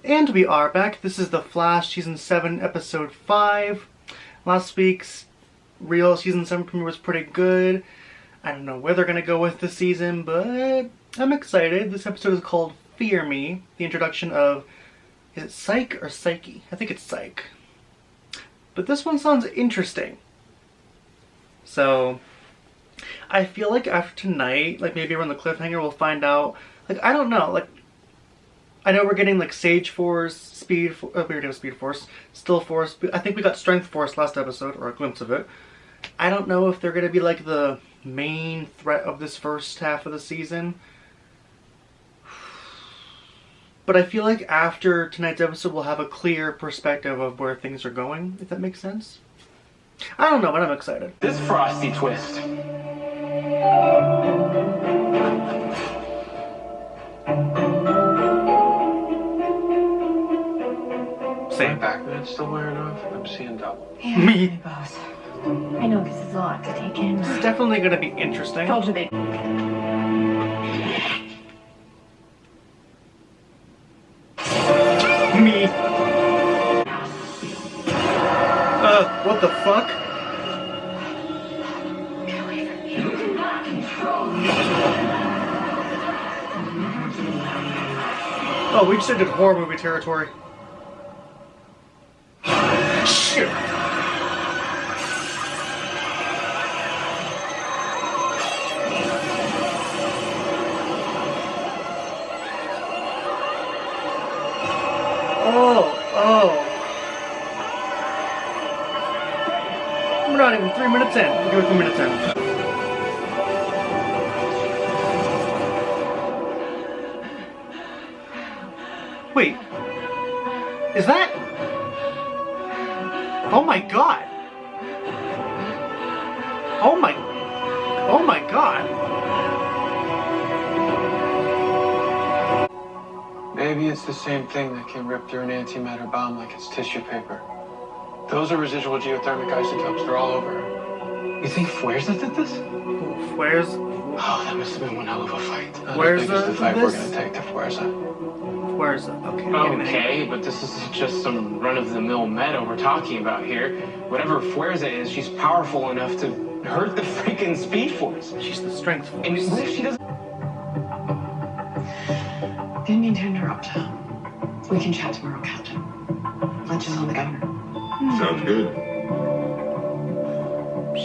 And we are back. This is The Flash, Season 7, Episode 5. Last week's real Season 7 premiere was pretty good. I don't know where they're going to go with this season, but I'm excited. This episode is called Fear Me, the introduction of, is it Psych or Psyche? I think it's Psych. But this one sounds interesting. So, I feel like after tonight, like maybe around the cliffhanger, we'll find out, like, I don't know, like, I know we're getting like Sage Force, Speed Force, we already have Speed Force, Still Force, I think we got Strength Force last episode, or a glimpse of it. I don't know if they're going to be like the main threat of this first half of the season. But I feel like after tonight's episode we'll have a clear perspective of where things are going, if that makes sense. I don't know, but I'm excited. This frosty twist. Same. My back man's still wearing off. I'm seeing double. Yeah, Me. both. I know this is a lot to take in. This is definitely going to be interesting. Told you they. Me. What the fuck? Get away from me. You cannot control me. Oh, we just entered horror movie territory. Shit! Oh. We're not even 3 minutes in. We're going 2 minutes in. Wait. Is that? Oh my god. Oh my god. Maybe it's the same thing that can rip through an antimatter bomb like it's tissue paper. Those are residual geothermic isotopes. They're all over. You think Fuerza did this? Where's... Oh, that must have been one hell of a fight. Where's the fight we're this? gonna take to Fuerza. Where's the... Okay. Okay, but this isn't just some run-of-the-mill meta we're talking about here. Whatever Fuerza is, she's powerful enough to hurt the freaking Speed Force. She's the Strength Force. And what if she doesn't... Didn't mean to interrupt. We can chat tomorrow, Captain. Lunch is on the governor. Sounds good.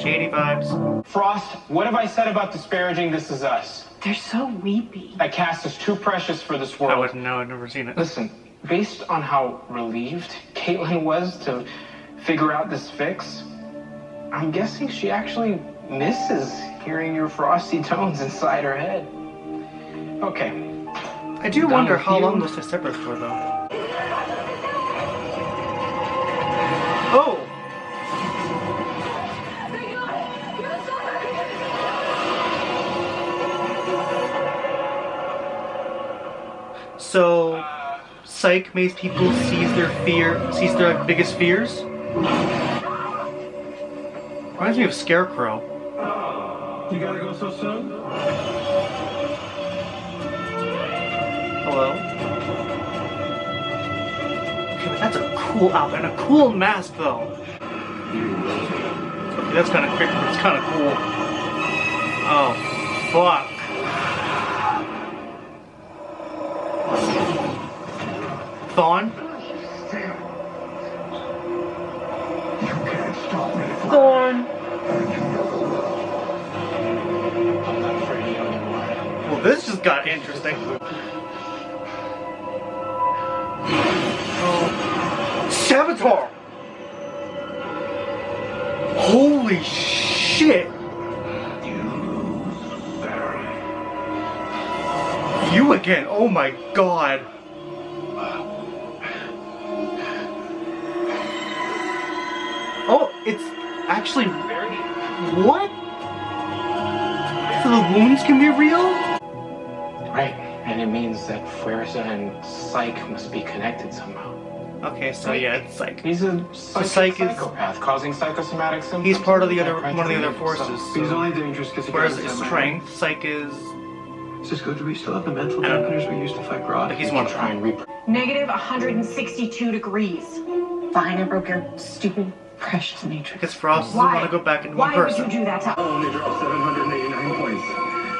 Shady vibes. Frost, what have I said about disparaging This Is Us? They're so weepy. That cast is too precious for this I world. wouldn't know. I've never seen it. Listen, based on how relieved Caitlin was to figure out this fix, I'm guessing she actually misses hearing your frosty tones inside her head. Okay. I do wonder how long those are separate for, though. Oh! So, Psych makes people seize their biggest fears? Reminds me of Scarecrow. You gotta go so soon? Hello? Okay, but that's a cool outfit and a cool mask, though. Okay, that's kind of quick, but it's kind of cool. Oh, fuck. Thawne? Thawne! I'm not afraid of you anymore. Well, this just got interesting. Oh. Savitar! Holy shit! You again? Oh my god! Oh, it's actually... What? So the wounds can be real? Right, and it means that Fuerza and Psych must be connected somehow. Okay, so yeah, it's Psych. He's a Psych is- psychopath causing psychosomatic symptoms. He's part of the other, Right one of the to other me, forces. so- He's only dangerous because he Whereas got it's his strength, Psych is... Is this good? Do we still have the mental I don't know. dampeners we used to fight Grodd? He's one of Try them. and Negative 162 degrees. Fine, I broke your stupid, precious matrix. Because Frost doesn't want to go back into one Why person. would you do that to Only dropped 789 points.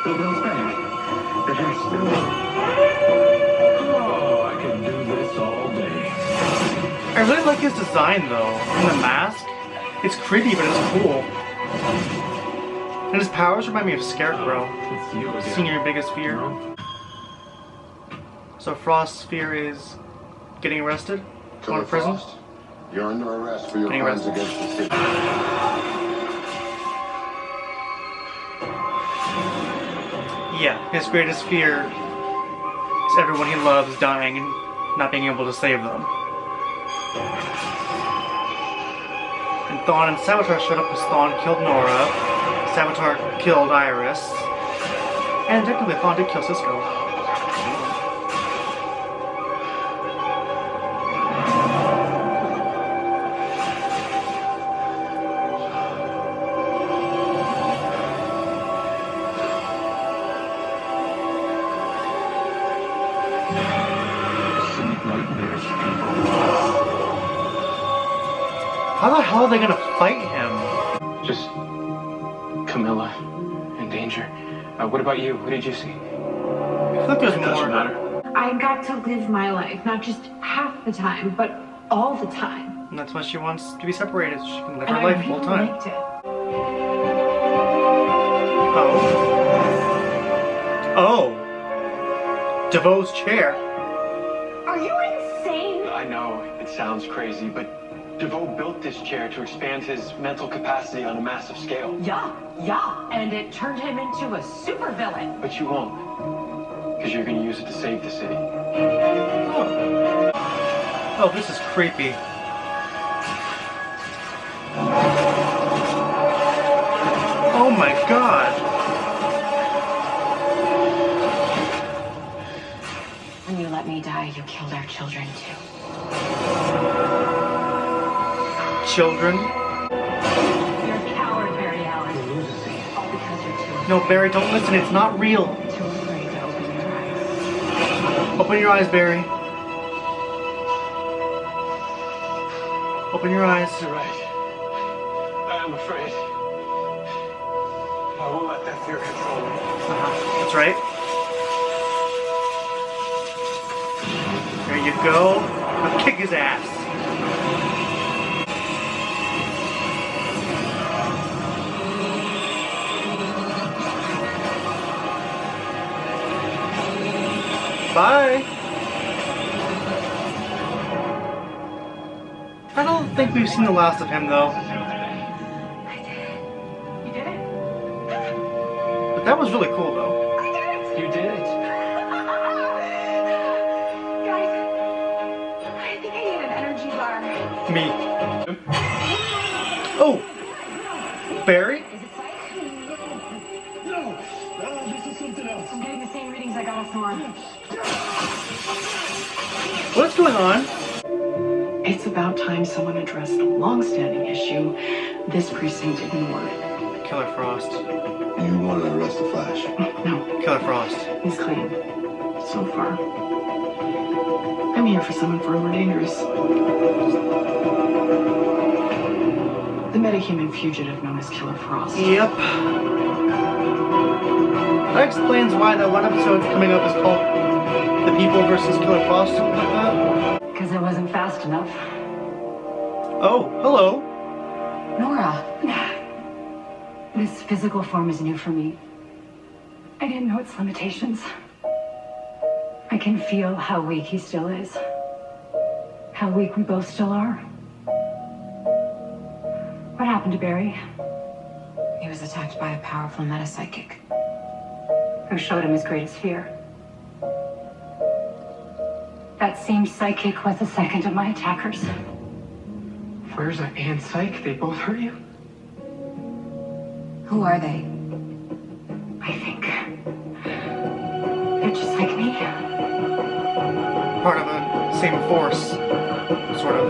They'll bounce back. They're still. Oh, I could do this all day. I really like his design though. And the mask. It's creepy, but it's cool. And his powers remind me of Scarecrow. It's you again. Seeing your biggest fear. So Frost's fear is getting arrested? Going to prison? Frost, you're under arrest for your Getting crimes arrested. against the city. Yeah, his greatest fear is everyone he loves dying and not being able to save them. And Thawne and Savitar showed up because Thawne killed Nora, Savitar killed Iris, and technically Thawne did kill Cisco. How the hell are they gonna fight him? Just Camilla in danger. What about you? What did you see? I feel like there's It doesn't more. matter. I got to live my life, not just half the time, but all the time. And that's why she wants to be separated so she can live And her I life really full time. liked it. Oh. Oh. DeVoe's chair. Are you insane? I know it sounds crazy, but DeVoe built this chair to expand his mental capacity on a massive scale. Yeah. And it turned him into a supervillain. But you won't, because you're going to use it to save the city. Oh. Oh, this is creepy. Oh my god. When you let me die, you killed our children too. Children? You're a coward, Barry Allen. All because you're too No, Barry, don't listen. It's not real. too afraid to open your eyes. Open your eyes, Barry. Open your eyes. You're right. I am afraid. I won't let that fear control me. That's right. There you go. Now kick his ass. Bye. I don't think we've seen the last of him though. You did it? But that was really cool though. You did it. Guys, I think I need an energy bar. Me. Oh! Barry? Is it psych? No, this is something else. I'm getting the same readings I got off Nora. What's going on? It's about time someone addressed a long-standing issue this precinct ignored. Killer Frost. You want to arrest the Flash? No, Killer Frost. he's clean. So far. I'm here for someone far more dangerous. The metahuman fugitive known as Killer Frost. Yep. That explains why that one episode coming up is called The People versus Killer Frost, something like that. Because I wasn't fast enough. Oh, hello. Nora. This physical form is new for me. I didn't know its limitations. I can feel how weak he still is. How weak we both still are. What happened to Barry? He was attacked by a powerful metapsychic. Who showed him his greatest fear? That same psychic was the second of my attackers. Where's that and Psych? They both hurt you? Who are they? I think they're just like me. Part of the same force, sort of.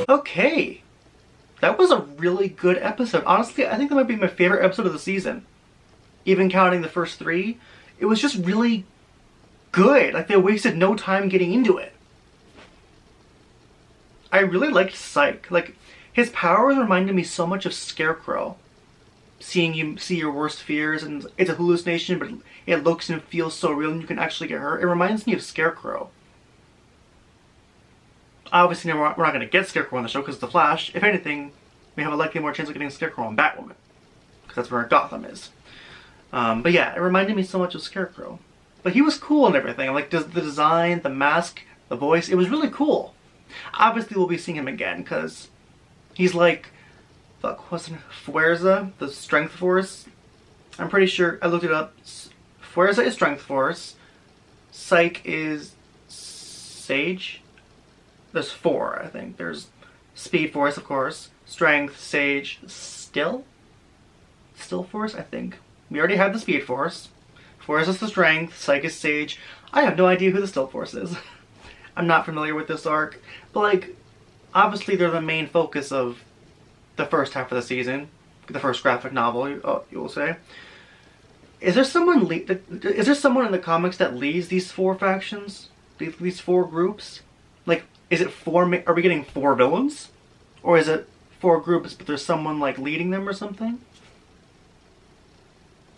Okay. That was a really good episode. Honestly, I think that might be my favorite episode of the season. Even counting the first three. It was just really good. Like, they wasted no time getting into it. I really liked Psych. Like, his powers reminded me so much of Scarecrow. Seeing you see your worst fears, and it's a hallucination, but it looks and feels so real and you can actually get hurt. It reminds me of Scarecrow. Obviously, we're not going to get Scarecrow on the show because it's The Flash. If anything, we have a likely more chance of getting Scarecrow on Batwoman. Because that's where Gotham is. But yeah, it reminded me so much of Scarecrow. But he was cool and everything. Like, the design, the mask, the voice, it was really cool. Obviously, we'll be seeing him again because he's like, fuck, what's it? Fuerza, the Strength Force. I'm pretty sure, I looked it up. Fuerza is Strength Force. Psych is Sage. There's 4, I think. There's Speed Force, of course. Strength, Sage, Still Force, I think. We already have the Speed Force. Force is the Strength. Psych is Sage. I have no idea who the Still Force is. I'm not familiar with this arc. But, like, obviously they're the main focus of the first half of the season. The first graphic novel, you will say. Is there someone in the comics that leads these 4 factions? These 4 groups? Like, is it 4, are we getting 4 villains? Or is it 4 groups, but there's someone, like, leading them or something?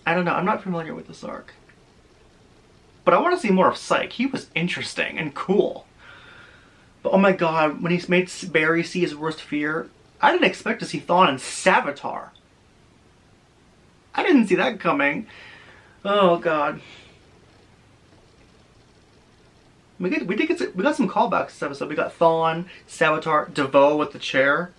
I don't know, I'm not familiar with this arc. But I want to see more of Psych. He was interesting and cool. But oh my god, when he made Barry see his worst fear, I didn't expect to see Thawne and Savitar. I didn't see that coming. Oh god. We got some callbacks this episode. We got Thawne, Savitar, DeVoe with the chair.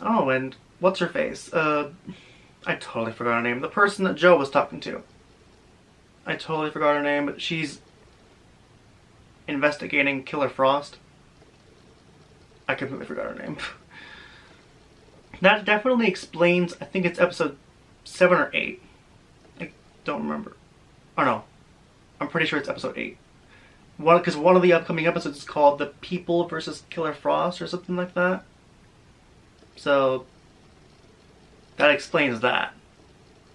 Oh, and what's her face? I totally forgot her name. The person that Joe was talking to. I totally forgot her name, but she's investigating Killer Frost. I completely forgot her name. That definitely explains, I think it's episode 7 or 8. I don't remember. Oh no, I'm pretty sure it's episode 8. Because one of the upcoming episodes is called The People versus Killer Frost or something like that. So, that explains that.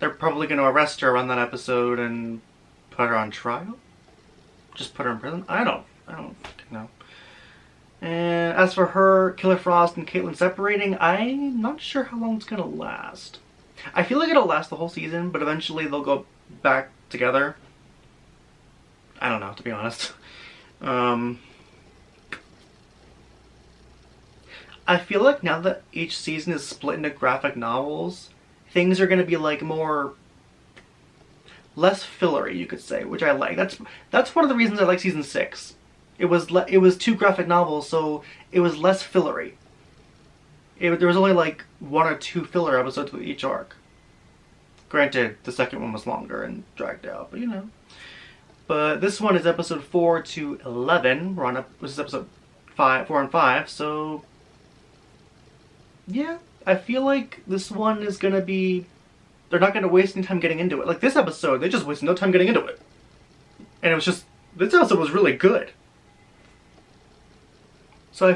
They're probably going to arrest her on that episode and put her on trial? Just put her in prison? I don't know. And as for her, Killer Frost and Caitlin separating, I'm not sure how long it's going to last. I feel like it'll last the whole season, but eventually they'll go back together. I don't know, to be honest. I feel like now that each season is split into graphic novels, things are going to be like less fillery, you could say, which I like. That's one of the reasons I like season 6. It was 2 graphic novels, so it was less fillery. There was only like 1 or 2 filler episodes with each arc. Granted, the second one was longer and dragged out, but you know. But this one is episode 4 to 11. This is episode 4 and 5, so yeah, I feel like this one is gonna be, they're not gonna waste any time getting into it. Like this episode, they just wasted no time getting into it. And it was just, this episode was really good. So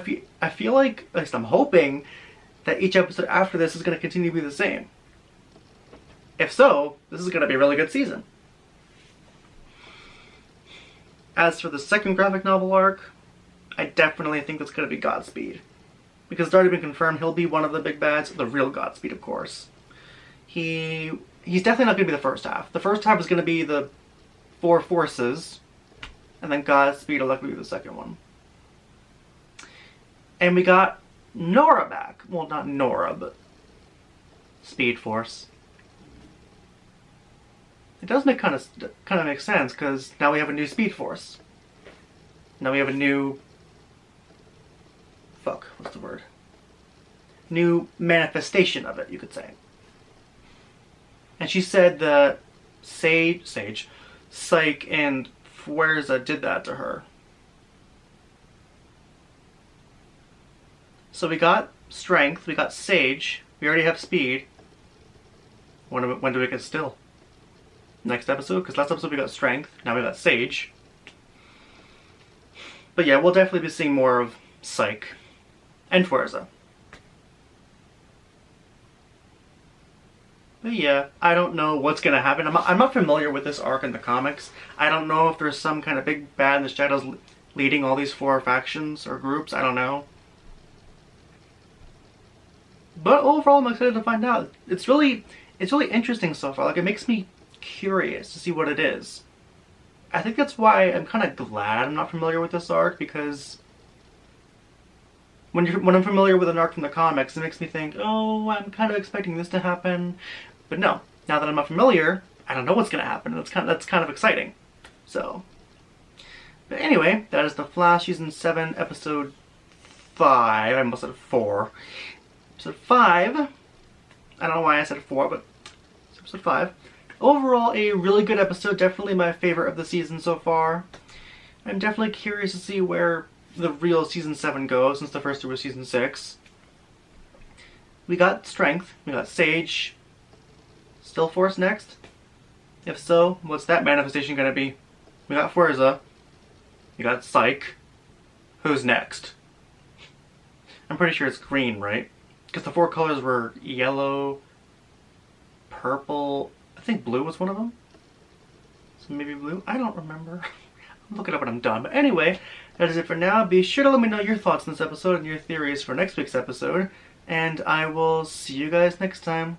I feel like, at least I'm hoping, that each episode after this is gonna continue to be the same. If so, this is gonna be a really good season. As for the second graphic novel arc, I definitely think it's gonna be Godspeed. Because it's already been confirmed he'll be one of the big bads, the real Godspeed, of course. He's definitely not going to be the first half. The first half is going to be the 4 forces, and then Godspeed will likely be the second one. And we got Nora back. Well, not Nora, but Speed Force. It does make kind of make sense because now we have a new Speed Force. Now we have a new, what's the word? New manifestation of it, you could say. And she said that Psych and Fuerza did that to her. So we got Strength, we got Sage, we already have Speed. When do we get Still? Next episode? Because last episode we got Strength, now we got Sage. But yeah, we'll definitely be seeing more of Psych. And Fuerza. But yeah, I don't know what's gonna happen. I'm not familiar with this arc in the comics. I don't know if there's some kind of big bad in the shadows leading all these 4 factions or groups. I don't know. But overall, I'm excited to find out. It's really interesting so far. Like, it makes me curious to see what it is. I think that's why I'm kind of glad I'm not familiar with this arc, because when I'm familiar with an arc from the comics, it makes me think, oh, I'm kind of expecting this to happen. But no, now that I'm not familiar, I don't know what's going to happen. That's kind of exciting. So, but anyway, that is The Flash Season 7, Episode 5. I almost said 4. Episode 5. I don't know why I said 4, but it's Episode 5. Overall, a really good episode. Definitely my favorite of the season so far. I'm definitely curious to see where the real Season 7 goes, since the first two were Season 6. We got Strength. We got Sage. Still Force next? If so, what's that manifestation gonna be? We got Furza. We got Psych. Who's next? I'm pretty sure it's green, right? Because the 4 colors were yellow, purple, I think blue was one of them. So maybe blue? I don't remember. I'll look it up when I'm done. But anyway, that is it for now. Be sure to let me know your thoughts on this episode and your theories for next week's episode. And I will see you guys next time.